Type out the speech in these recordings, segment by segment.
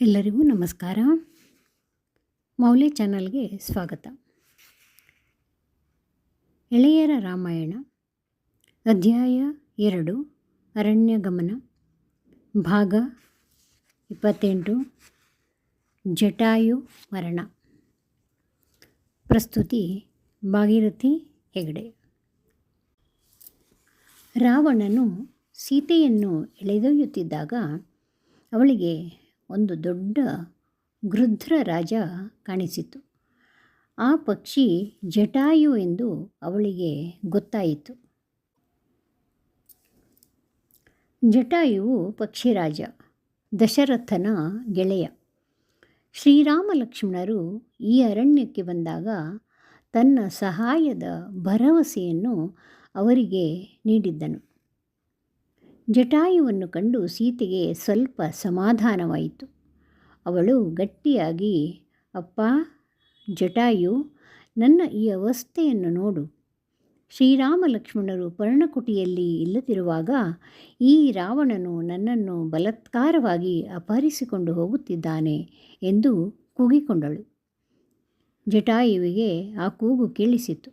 ಎಲ್ಲರಿಗೂ ನಮಸ್ಕಾರ. ಮೌಲ್ಯ ಚಾನಲ್ಗೆ ಸ್ವಾಗತ. ಎಳೆಯರ ರಾಮಾಯಣ ಅಧ್ಯಾಯ 2 ಅರಣ್ಯಗಮನ ಭಾಗ 28 ಜಟಾಯು ಮರಣ. ಪ್ರಸ್ತುತಿ ಭಾಗೀರಥಿ ಹೆಗಡೆ. ರಾವಣನು ಸೀತೆಯನ್ನು ಎಳೆದೊಯ್ಯುತ್ತಿದ್ದಾಗ ಅವಳಿಗೆ ಒಂದು ದೊಡ್ಡ ಗೃಧ್ರ ರಾಜ ಕಾಣಿಸಿತು. ಆ ಪಕ್ಷಿ ಜಟಾಯು ಎಂದು ಅವಳಿಗೆ ಗೊತ್ತಾಯಿತು. ಜಟಾಯುವು ಪಕ್ಷಿರಾಜ, ದಶರಥನ ಗೆಳೆಯ. ಶ್ರೀರಾಮ ಲಕ್ಷ್ಮಣರು ಈ ಅರಣ್ಯಕ್ಕೆ ಬಂದಾಗ ತನ್ನ ಸಹಾಯದ ಭರವಸೆಯನ್ನು ಅವರಿಗೆ ನೀಡಿದ್ದನು. ಜಟಾಯುವನ್ನು ಕಂಡು ಸೀತೆಗೆ ಸ್ವಲ್ಪ ಸಮಾಧಾನವಾಯಿತು. ಅವಳು ಗಟ್ಟಿಯಾಗಿ, ಅಪ್ಪ ಜಟಾಯು, ನನ್ನ ಈ ಅವಸ್ಥೆಯನ್ನು ನೋಡು. ಶ್ರೀರಾಮ ಲಕ್ಷ್ಮಣರು ಪರ್ಣಕುಟಿಯಲ್ಲಿ ಇಲ್ಲದಿರುವಾಗ ಈ ರಾವಣನು ನನ್ನನ್ನು ಬಲಾತ್ಕಾರವಾಗಿ ಅಪಹರಿಸಿಕೊಂಡು ಹೋಗುತ್ತಿದ್ದಾನೆ ಎಂದು ಕೂಗಿಕೊಂಡಳು. ಜಟಾಯುವಿಗೆ ಆ ಕೂಗು ಕೇಳಿಸಿತು.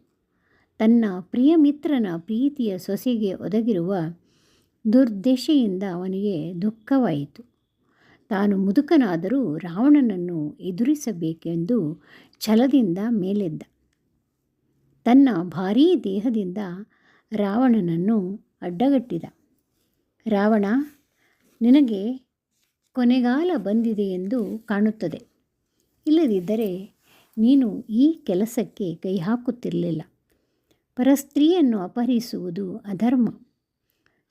ತನ್ನ ಪ್ರಿಯ ಮಿತ್ರನ ಪ್ರೀತಿಯ ಸೊಸೆಗೆ ಒದಗಿರುವ ದುರ್ದಶೆಯಿಂದ ಅವನಿಗೆ ದುಃಖವಾಯಿತು. ತಾನು ಮುದುಕನಾದರೂ ರಾವಣನನ್ನು ಎದುರಿಸಬೇಕೆಂದು ಛಲದಿಂದ ಮೇಲೆದ್ದ. ತನ್ನ ಭಾರೀ ದೇಹದಿಂದ ರಾವಣನನ್ನು ಅಡ್ಡಗಟ್ಟಿದ. ರಾವಣ, ನಿನಗೆ ಕೊನೆಗಾಲ ಬಂದಿದೆ ಎಂದು ಕಾಣುತ್ತದೆ. ಇಲ್ಲದಿದ್ದರೆ ನೀನು ಈ ಕೆಲಸಕ್ಕೆ ಕೈ ಹಾಕುತ್ತಿರಲಿಲ್ಲ. ಪರಸ್ತ್ರೀಯನ್ನು ಅಪಹರಿಸುವುದು ಅಧರ್ಮ.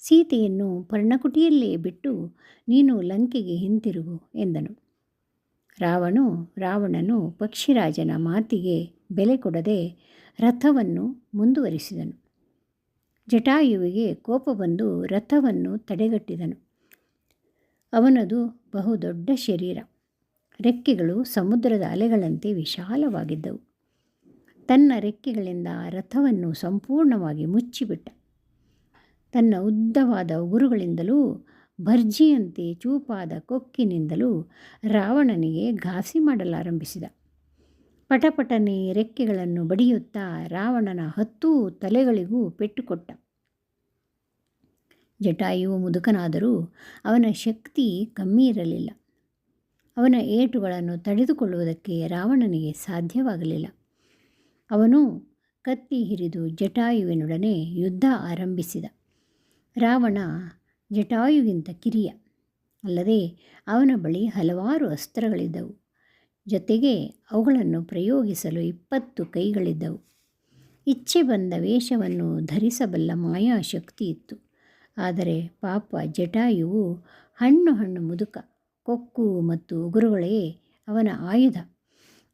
ಸೀತೆಯನ್ನು ಪರ್ಣಕುಟಿಯಲ್ಲೇ ಬಿಟ್ಟು ನೀನು ಲಂಕೆಗೆ ಹಿಂತಿರುಗು ಎಂದನು. ರಾವಣನು ಪಕ್ಷಿರಾಜನ ಮಾತಿಗೆ ಬೆಲೆ ಕೊಡದೆ ರಥವನ್ನು ಮುಂದುವರಿಸಿದನು. ಜಟಾಯುವಿಗೆ ಕೋಪ ಬಂದು ರಥವನ್ನು ತಡೆಗಟ್ಟಿದನು. ಅವನದು ಬಹುದೊಡ್ಡ ಶರೀರ. ರೆಕ್ಕೆಗಳು ಸಮುದ್ರದ ಅಲೆಗಳಂತೆ ವಿಶಾಲವಾಗಿದ್ದವು. ತನ್ನ ರೆಕ್ಕೆಗಳಿಂದ ರಥವನ್ನು ಸಂಪೂರ್ಣವಾಗಿ ಮುಚ್ಚಿಬಿಟ್ಟ. ತನ್ನ ಉದ್ದವಾದ ಉಗುರುಗಳಿಂದಲೂ ಭರ್ಜಿಯಂತೆ ಚೂಪಾದ ಕೊಕ್ಕಿನಿಂದಲೂ ರಾವಣನಿಗೆ ಘಾಸಿ ಮಾಡಲಾರಂಭಿಸಿದ. ಪಟಪಟನೆ ರೆಕ್ಕೆಗಳನ್ನು ಬಡಿಯುತ್ತಾ ರಾವಣನ 10 ತಲೆಗಳಿಗೂ ಪೆಟ್ಟುಕೊಟ್ಟ. ಜಟಾಯುವು ಮುದುಕನಾದರೂ ಅವನ ಶಕ್ತಿ ಕಮ್ಮಿ ಇರಲಿಲ್ಲ. ಅವನ ಏಟುಗಳನ್ನು ತಡೆದುಕೊಳ್ಳುವುದಕ್ಕೆ ರಾವಣನಿಗೆ ಸಾಧ್ಯವಾಗಲಿಲ್ಲ. ಅವನು ಕತ್ತಿ ಹಿರಿದು ಜಟಾಯುವಿನೊಡನೆ ಯುದ್ಧ ಆರಂಭಿಸಿದ. ರಾವಣ ಜಟಾಯುಗಿಂತ ಕಿರಿಯ, ಅಲ್ಲದೆ ಅವನ ಬಳಿ ಹಲವಾರು ಅಸ್ತ್ರಗಳಿದ್ದವು. ಜೊತೆಗೆ ಅವುಗಳನ್ನು ಪ್ರಯೋಗಿಸಲು 20 ಕೈಗಳಿದ್ದವು. ಇಚ್ಛೆ ಬಂದ ವೇಷವನ್ನು ಧರಿಸಬಲ್ಲ ಮಾಯಾಶಕ್ತಿ ಇತ್ತು. ಆದರೆ ಪಾಪ ಜಟಾಯುವು ಹಣ್ಣು ಮುದುಕ. ಕೊಕ್ಕು ಮತ್ತು ಉಗುರುಗಳೇ ಅವನ ಆಯುಧ.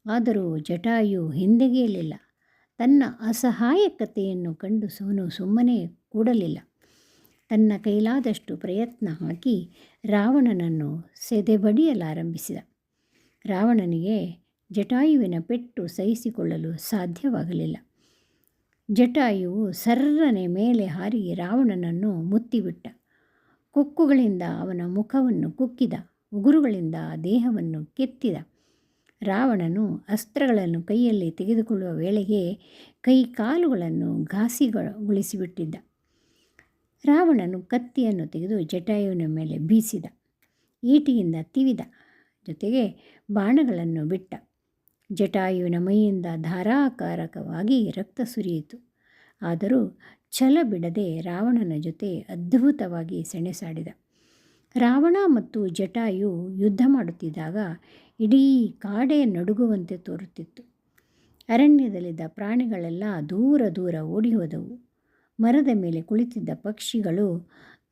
ಆದರೂ ಜಟಾಯು ಹಿಂದೆಗೆಯಲಿಲ್ಲ. ತನ್ನ ಅಸಹಾಯಕತೆಯನ್ನು ಕಂಡು ಸುಮ್ಮನೆ ಕೂಡಲಿಲ್ಲ. ತನ್ನ ಕೈಲಾದಷ್ಟು ಪ್ರಯತ್ನ ಹಾಕಿ ರಾವಣನನ್ನು ಸೆದೆಬಡಿಯಲಾರಂಭಿಸಿದ. ರಾವಣನಿಗೆ ಜಟಾಯುವಿನ ಪೆಟ್ಟು ಸಹಿಸಿಕೊಳ್ಳಲು ಸಾಧ್ಯವಾಗಲಿಲ್ಲ. ಜಟಾಯುವು ಸರ್ರನೆ ಮೇಲೆ ಹಾರಿ ರಾವಣನನ್ನು ಮುತ್ತಿಬಿಟ್ಟ. ಕೊಕ್ಕುಗಳಿಂದ ಅವನ ಮುಖವನ್ನು ಕುಕ್ಕಿದ, ಉಗುರುಗಳಿಂದ ದೇಹವನ್ನು ಕೆತ್ತಿದ. ರಾವಣನು ಅಸ್ತ್ರಗಳನ್ನು ಕೈಯಲ್ಲಿ ತೆಗೆದುಕೊಳ್ಳುವ ವೇಳೆಗೆ ಕೈ ಕಾಲುಗಳನ್ನು ಘಾಸಿಗೊಳಿಸಿಬಿಟ್ಟಿದ್ದ. ರಾವಣನು ಕತ್ತಿಯನ್ನು ತೆಗೆದು ಜಟಾಯುವಿನ ಮೇಲೆ ಬೀಸಿದ. ಈಟಿಯಿಂದ ತಿವಿದ. ಜೊತೆಗೆ ಬಾಣಗಳನ್ನು ಬಿಟ್ಟ. ಜಟಾಯುವಿನ ಮೈಯಿಂದ ಧಾರಾಕಾರಕವಾಗಿ ರಕ್ತ ಸುರಿಯಿತು. ಆದರೂ ಛಲ ಬಿಡದೆ ರಾವಣನ ಜೊತೆ ಅದ್ಭುತವಾಗಿ ಸೆಣಸಾಡಿದ. ರಾವಣ ಮತ್ತು ಜಟಾಯು ಯುದ್ಧ ಮಾಡುತ್ತಿದ್ದಾಗ ಇಡೀ ಕಾಡೇ ನಡುಗುವಂತೆ ತೋರುತ್ತಿತ್ತು. ಅರಣ್ಯದಲ್ಲಿದ್ದ ಪ್ರಾಣಿಗಳೆಲ್ಲ ದೂರ ಓಡಿ ಹೋದವು. ಮರದ ಮೇಲೆ ಕುಳಿತಿದ್ದ ಪಕ್ಷಿಗಳು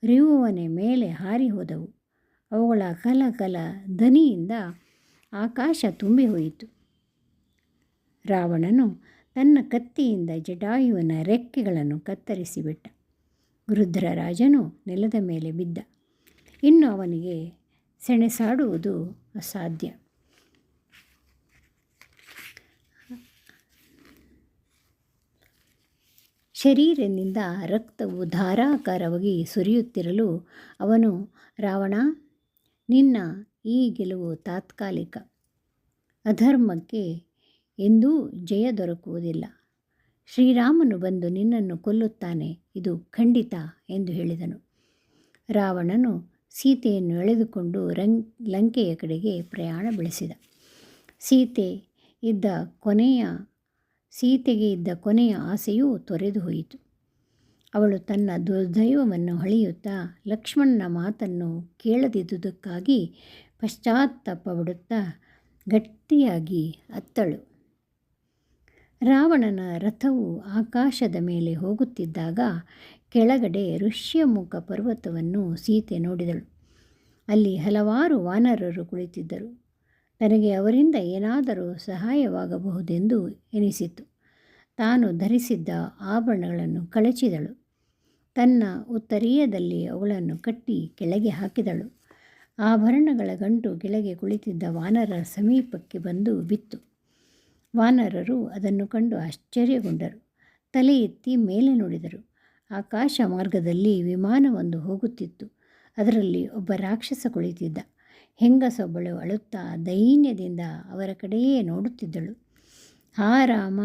ರಿವುವನೆ ಮೇಲೆ ಹಾರಿ ಹೋದವು. ಅವುಗಳ ಕಲ ಧ್ವನಿಯಿಂದ ಆಕಾಶ ತುಂಬಿ ಹೋಯಿತು. ರಾವಣನು ತನ್ನ ಕತ್ತಿಯಿಂದ ಜಟಾಯುವಿನ ರೆಕ್ಕೆಗಳನ್ನು ಕತ್ತರಿಸಿಬಿಟ್ಟ. ಗೃಧ್ರ ರಾಜನು ನೆಲದ ಮೇಲೆ ಬಿದ್ದ. ಇನ್ನು ಅವನಿಗೆ ಸೆಣಸಾಡುವುದು ಅಸಾಧ್ಯ. ಶರೀರದಿಂದ ರಕ್ತವು ಧಾರಾಕಾರವಾಗಿ ಸುರಿಯುತ್ತಿರಲು ಅವನು, ರಾವಣ, ನಿನ್ನ ಈ ಗೆಲುವು ತಾತ್ಕಾಲಿಕ. ಅಧರ್ಮಕ್ಕೆ ಎಂದೂ ಜಯ ದೊರಕುವುದಿಲ್ಲ. ಶ್ರೀರಾಮನು ಬಂದು ನಿನ್ನನ್ನು ಕೊಲ್ಲುತ್ತಾನೆ, ಇದು ಖಂಡಿತ ಎಂದು ಹೇಳಿದನು. ರಾವಣನು ಸೀತೆಯನ್ನು ಎಳೆದುಕೊಂಡು ಲಂಕೆಯ ಕಡೆಗೆ ಪ್ರಯಾಣ ಬೆಳೆಸಿದ. ಸೀತೆಗೆ ಇದ್ದ ಕೊನೆಯ ಆಸೆಯೂ ತೊರೆದು ಹೋಯಿತು. ಅವಳು ತನ್ನ ದುರ್ದೈವವನ್ನು ಹಳೆಯುತ್ತಾ ಲಕ್ಷ್ಮಣನ ಮಾತನ್ನು ಕೇಳದಿದ್ದುದಕ್ಕಾಗಿ ಪಶ್ಚಾತ್ತಾಪಪಡುತ್ತಾ ಗಟ್ಟಿಯಾಗಿ ಅತ್ತಳು. ರಾವಣನ ರಥವು ಆಕಾಶದ ಮೇಲೆ ಹೋಗುತ್ತಿದ್ದಾಗ ಕೆಳಗಡೆ ಋಷ್ಯಮುಖ ಪರ್ವತವನ್ನು ಸೀತೆ ನೋಡಿದಳು. ಅಲ್ಲಿ ಹಲವಾರು ವಾನರರು ಕುಳಿತಿದ್ದರು. ತನಗೆ ಅವರಿಂದ ಏನಾದರೂ ಸಹಾಯವಾಗಬಹುದೆಂದು ಎನಿಸಿತು. ತಾನು ಧರಿಸಿದ್ದ ಆಭರಣಗಳನ್ನು ಕಳಚಿದಳು. ತನ್ನ ಉತ್ತರೀಯದಲ್ಲಿ ಅವುಗಳನ್ನು ಕಟ್ಟಿ ಕೆಳಗೆ ಹಾಕಿದಳು. ಆಭರಣಗಳ ಗಂಟು ಕೆಳಗೆ ಕುಳಿತಿದ್ದ ವಾನರರ ಸಮೀಪಕ್ಕೆ ಬಂದು ಬಿತ್ತು. ವಾನರರು ಅದನ್ನು ಕಂಡು ಆಶ್ಚರ್ಯಗೊಂಡರು. ತಲೆ ಎತ್ತಿ ಮೇಲೆ ನೋಡಿದರು. ಆಕಾಶ ಮಾರ್ಗದಲ್ಲಿ ವಿಮಾನವೊಂದು ಹೋಗುತ್ತಿತ್ತು. ಅದರಲ್ಲಿ ಒಬ್ಬ ರಾಕ್ಷಸ ಕುಳಿತಿದ್ದ. ಹೆಂಗಸೊಬ್ಬಳು ಅಳುತ್ತಾ ದೈನ್ಯದಿಂದ ಅವರ ಕಡೆಯೇ ನೋಡುತ್ತಿದ್ದಳು. ಹಾ ರಾಮ,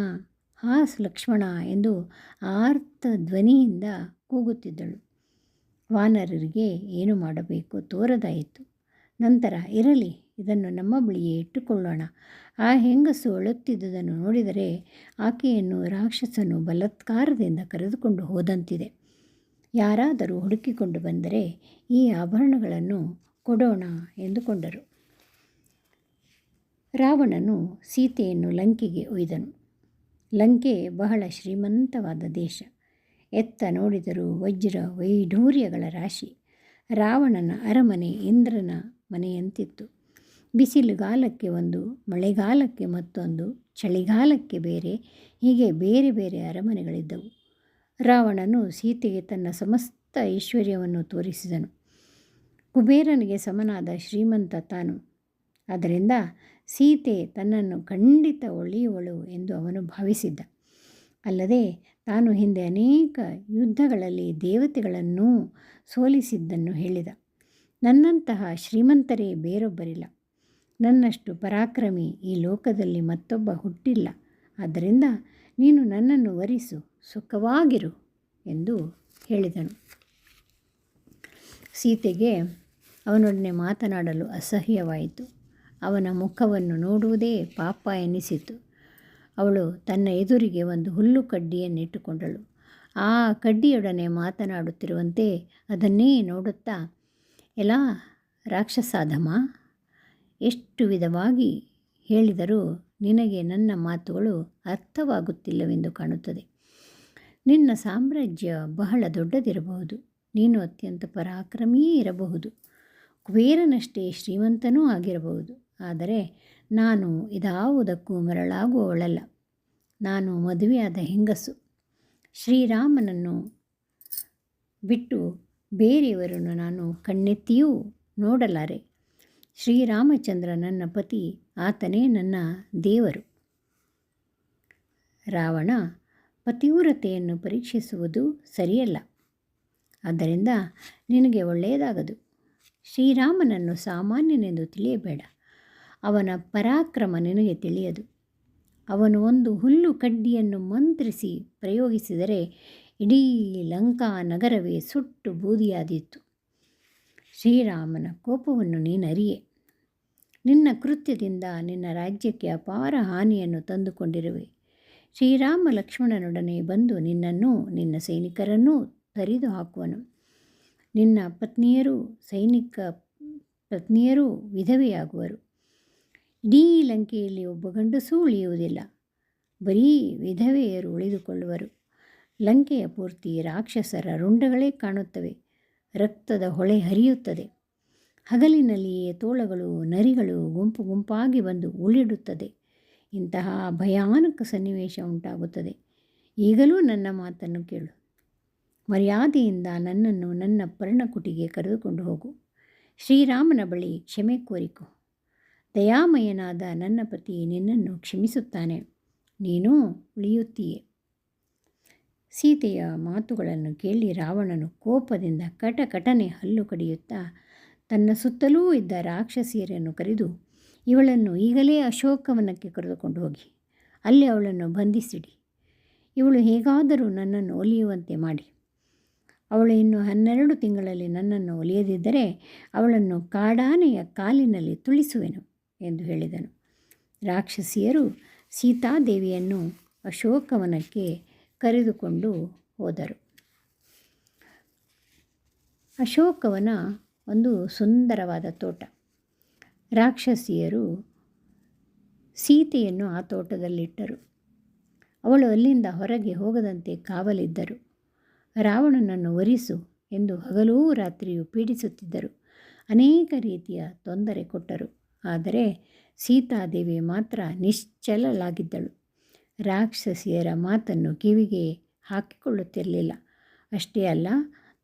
ಹಾ ಲಕ್ಷ್ಮಣ ಎಂದು ಆರ್ತ ಧ್ವನಿಯಿಂದ ಕೂಗುತ್ತಿದ್ದಳು. ವಾನರರಿಗೆ ಏನು ಮಾಡಬೇಕು ತೋರದಾಯಿತು. ನಂತರ ಇರಲಿ, ಇದನ್ನು ನಮ್ಮ ಬಳಿಯೇ ಇಟ್ಟುಕೊಳ್ಳೋಣ. ಆ ಹೆಂಗಸು ಅಳುತ್ತಿದ್ದುದನ್ನು ನೋಡಿದರೆ ಆಕೆಯನ್ನು ರಾಕ್ಷಸನು ಬಲಾತ್ಕಾರದಿಂದ ಕರೆದುಕೊಂಡು ಹೋದಂತಿದೆ. ಯಾರಾದರೂ ಹುಡುಕಿಕೊಂಡು ಬಂದರೆ ಈ ಆಭರಣಗಳನ್ನು ಕೊಡೋಣ ಎಂದುಕೊಂಡರು. ರಾವಣನು ಸೀತೆಯನ್ನು ಲಂಕೆಗೆ ಒಯ್ದನು. ಲಂಕೆ ಬಹಳ ಶ್ರೀಮಂತವಾದ ದೇಶ. ಎತ್ತ ನೋಡಿದರೂ ವಜ್ರ ವೈಢೂರ್ಯಗಳ ರಾಶಿ. ರಾವಣನ ಅರಮನೆ ಇಂದ್ರನ ಮನೆಯಂತಿತ್ತು. ಬಿಸಿಲುಗಾಲಕ್ಕೆ ಒಂದು, ಮಳೆಗಾಲಕ್ಕೆ ಮತ್ತೊಂದು, ಚಳಿಗಾಲಕ್ಕೆ ಬೇರೆ, ಹೀಗೆ ಬೇರೆ ಬೇರೆ ಅರಮನೆಗಳಿದ್ದವು. ರಾವಣನು ಸೀತೆಗೆ ತನ್ನ ಸಮಸ್ತ ಐಶ್ವರ್ಯವನ್ನು ತೋರಿಸಿದನು. ಕುಬೇರನಿಗೆ ಸಮನಾದ ಶ್ರೀಮಂತ ತಾನು. ಆದ್ದರಿಂದ ಸೀತೆ ತನ್ನನ್ನು ಖಂಡಿತ ಒಳ್ಳೆಯವಳು ಎಂದು ಅವನು ಭಾವಿಸಿದ್ದ. ಅಲ್ಲದೆ ತಾನು ಹಿಂದೆ ಅನೇಕ ಯುದ್ಧಗಳಲ್ಲಿ ದೇವತೆಗಳನ್ನೂ ಸೋಲಿಸಿದ್ದನ್ನು ಹೇಳಿದ. ನನ್ನಂತಹ ಶ್ರೀಮಂತರೇ ಬೇರೊಬ್ಬರಿಲ್ಲ. ನನ್ನಷ್ಟು ಪರಾಕ್ರಮಿ ಈ ಲೋಕದಲ್ಲಿ ಮತ್ತೊಬ್ಬ ಹುಟ್ಟಿಲ್ಲ. ಆದ್ದರಿಂದ ನೀನು ನನ್ನನ್ನು ವರಿಸು, ಸುಖವಾಗಿರು ಎಂದು ಹೇಳಿದನು. ಸೀತೆಗೆ ಅವನೊಡನೆ ಮಾತನಾಡಲು ಅಸಹ್ಯವಾಯಿತು. ಅವನ ಮುಖವನ್ನು ನೋಡುವುದೇ ಪಾಪ ಎನ್ನಿಸಿತು. ಅವಳು ತನ್ನ ಎದುರಿಗೆ ಒಂದು ಹುಲ್ಲು ಕಡ್ಡಿಯನ್ನಿಟ್ಟುಕೊಂಡಳು. ಆ ಕಡ್ಡಿಯೊಡನೆ ಮಾತನಾಡುತ್ತಿರುವಂತೆ ಅದನ್ನೇ ನೋಡುತ್ತಾ, ಎಲ್ಲಾ ರಾಕ್ಷಸಾಧಮ, ಎಷ್ಟು ವಿಧವಾಗಿ ಹೇಳಿದರೂ ನಿನಗೆ ನನ್ನ ಮಾತುಗಳು ಅರ್ಥವಾಗುತ್ತಿಲ್ಲವೆಂದು ಕಾಣುತ್ತದೆ. ನಿನ್ನ ಸಾಮ್ರಾಜ್ಯ ಬಹಳ ದೊಡ್ಡದಿರಬಹುದು. ನೀನು ಅತ್ಯಂತ ಪರಾಕ್ರಮಿಯೇ ಇರಬಹುದು. ಕುಬೇರನಷ್ಟೇ ಶ್ರೀಮಂತನೂ ಆಗಿರಬಹುದು. ಆದರೆ ನಾನು ಇದಾವುದಕ್ಕೂ ಮರಳಾಗುವವಳಲ್ಲ. ನಾನು ಮದುವೆಯಾದ ಹೆಂಗಸು. ಶ್ರೀರಾಮನನ್ನು ಬಿಟ್ಟು ಬೇರೆಯವರನ್ನು ನಾನು ಕಣ್ಣೆತ್ತಿಯೂ ನೋಡಲಾರೆ. ಶ್ರೀರಾಮಚಂದ್ರ ನನ್ನ ಪತಿ, ಆತನೇ ನನ್ನ ದೇವರು. ರಾವಣ ಪತಿವ್ರತೆಯನ್ನು ಪರೀಕ್ಷಿಸುವುದು ಸರಿಯಲ್ಲ. ಆದ್ದರಿಂದ ನಿನಗೆ ಒಳ್ಳೆಯದಾಗದು. ಶ್ರೀರಾಮನನ್ನು ಸಾಮಾನ್ಯನೆಂದು ತಿಳಿಯಬೇಡ. ಅವನ ಪರಾಕ್ರಮ ನಿನಗೆ ತಿಳಿಯದು. ಅವನು ಒಂದು ಹುಲ್ಲು ಕಡ್ಡಿಯನ್ನು ಮಂತ್ರಿಸಿ ಪ್ರಯೋಗಿಸಿದರೆ ಇಡೀ ಲಂಕಾ ನಗರವೇ ಸುಟ್ಟು ಬೂದಿಯಾದೀತು. ಶ್ರೀರಾಮನ ಕೋಪವನ್ನು ನೀನರಿಯೆ. ನಿನ್ನ ಕೃತ್ಯದಿಂದ ನಿನ್ನ ರಾಜ್ಯಕ್ಕೆ ಅಪಾರ ಹಾನಿಯನ್ನು ತಂದುಕೊಂಡಿರುವೆ. ಶ್ರೀರಾಮ ಲಕ್ಷ್ಮಣನೊಡನೆ ಬಂದು ನಿನ್ನನ್ನು ನಿನ್ನ ಸೈನಿಕರನ್ನೂ ತರಿದು ಹಾಕುವನು. ನಿನ್ನ ಪತ್ನಿಯರೂ ವಿಧವೆಯಾಗುವರು. ಇಡೀ ಲಂಕೆಯಲ್ಲಿ ಒಬ್ಬ ಗಂಡಸೂ ಉಳಿಯುವುದಿಲ್ಲ. ಬರೀ ವಿಧವೆಯರು ಉಳಿದುಕೊಳ್ಳುವರು. ಲಂಕೆಯ ಪೂರ್ತಿ ರಾಕ್ಷಸರ ರುಂಡಗಳೇ ಕಾಣುತ್ತವೆ. ರಕ್ತದ ಹೊಳೆ ಹರಿಯುತ್ತದೆ. ಹಗಲಿನಲ್ಲಿಯೇ ತೋಳಗಳು, ನರಿಗಳು ಗುಂಪು ಗುಂಪಾಗಿ ಬಂದು ಉಳಿಡುತ್ತದೆ. ಇಂತಹ ಭಯಾನಕ ಸನ್ನಿವೇಶ ಉಂಟಾಗುತ್ತದೆ. ಈಗಲೂ ನನ್ನ ಮಾತನ್ನು ಕೇಳು. ಮರ್ಯಾದೆಯಿಂದ ನನ್ನನ್ನು ನನ್ನ ಪರ್ಣಕುಟಿಗೆ ಕರೆದುಕೊಂಡು ಹೋಗು. ಶ್ರೀರಾಮನ ಬಳಿ ಕ್ಷಮೆ ಕೋರಿಕೊ. ದಯಾಮಯನಾದ ನನ್ನ ಪತಿ ನಿನ್ನನ್ನು ಕ್ಷಮಿಸುತ್ತಾನೆ. ನೀನೂ ಉಳಿಯುತ್ತೀಯೆ. ಸೀತೆಯ ಮಾತುಗಳನ್ನು ಕೇಳಿ ರಾವಣನು ಕೋಪದಿಂದ ಕಟಕಟನೆ ಹಲ್ಲು ಕಡಿಯುತ್ತಾ ತನ್ನ ಸುತ್ತಲೂ ಇದ್ದ ರಾಕ್ಷಸಿಯರನ್ನು ಕರೆದು, ಇವಳನ್ನು ಈಗಲೇ ಅಶೋಕವನಕ್ಕೆ ಕರೆದುಕೊಂಡು ಹೋಗಿ ಅಲ್ಲಿ ಅವಳನ್ನು ಬಂಧಿಸಿಡಿ. ಇವಳು ಹೇಗಾದರೂ ನನ್ನನ್ನು ಒಲಿಯುವಂತೆ ಮಾಡಿ. ಅವಳು ಇನ್ನು 12 ತಿಂಗಳಲ್ಲಿ ನನ್ನನ್ನು ಒಲಿಯದಿದ್ದರೆ ಅವಳನ್ನು ಕಾಡಾನೆಯ ಕಾಲಿನಲ್ಲಿ ತುಳಿಸುವೆನು ಎಂದು ಹೇಳಿದನು. ರಾಕ್ಷಸಿಯರು ಸೀತಾದೇವಿಯನ್ನು ಅಶೋಕವನಕ್ಕೆ ಕರೆದುಕೊಂಡು ಹೋದರು. ಅಶೋಕವನ ಒಂದು ಸುಂದರವಾದ ತೋಟ. ರಾಕ್ಷಸಿಯರು ಸೀತೆಯನ್ನು ಆ ತೋಟದಲ್ಲಿಟ್ಟರು. ಅವಳು ಅಲ್ಲಿಂದ ಹೊರಗೆ ಹೋಗದಂತೆ ಕಾವಲಿದ್ದರು. ರಾವಣನನ್ನು ವರಿಸು ಎಂದು ಹಗಲೂ ರಾತ್ರಿಯೂ ಪೀಡಿಸುತ್ತಿದ್ದರು. ಅನೇಕ ರೀತಿಯ ತೊಂದರೆ ಕೊಟ್ಟರು. ಆದರೆ ಸೀತಾದೇವಿ ಮಾತ್ರ ನಿಶ್ಚಲಳಾಗಿದ್ದಳು. ರಾಕ್ಷಸಿಯರ ಮಾತನ್ನು ಕಿವಿಗೆ ಹಾಕಿಕೊಳ್ಳುತ್ತಿರಲಿಲ್ಲ. ಅಷ್ಟೇ ಅಲ್ಲ,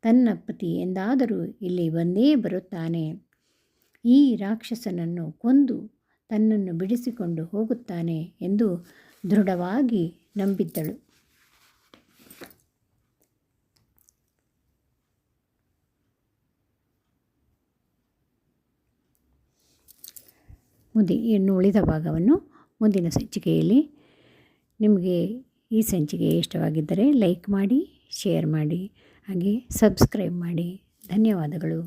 ತನ್ನ ಪತಿ ಎಂದಾದರೂ ಇಲ್ಲಿ ಬಂದೇ ಬರುತ್ತಾನೆ, ಈ ರಾಕ್ಷಸನನ್ನು ಕೊಂದು ತನ್ನನ್ನು ಬಿಡಿಸಿಕೊಂಡು ಹೋಗುತ್ತಾನೆ ಎಂದು ದೃಢವಾಗಿ ನಂಬಿದ್ದಳು. ಇನ್ನು ಉಳಿದ ಭಾಗವನ್ನು ಮುಂದಿನ ಸಂಚಿಕೆಯಲ್ಲಿ. ನಿಮಗೆ ಈ ಸಂಚಿಕೆ ಇಷ್ಟವಾಗಿದ್ದರೆ ಲೈಕ್ ಮಾಡಿ, ಶೇರ್ ಮಾಡಿ, ಹಾಗೆ ಸಬ್ಸ್ಕ್ರೈಬ್ ಮಾಡಿ. ಧನ್ಯವಾದಗಳು.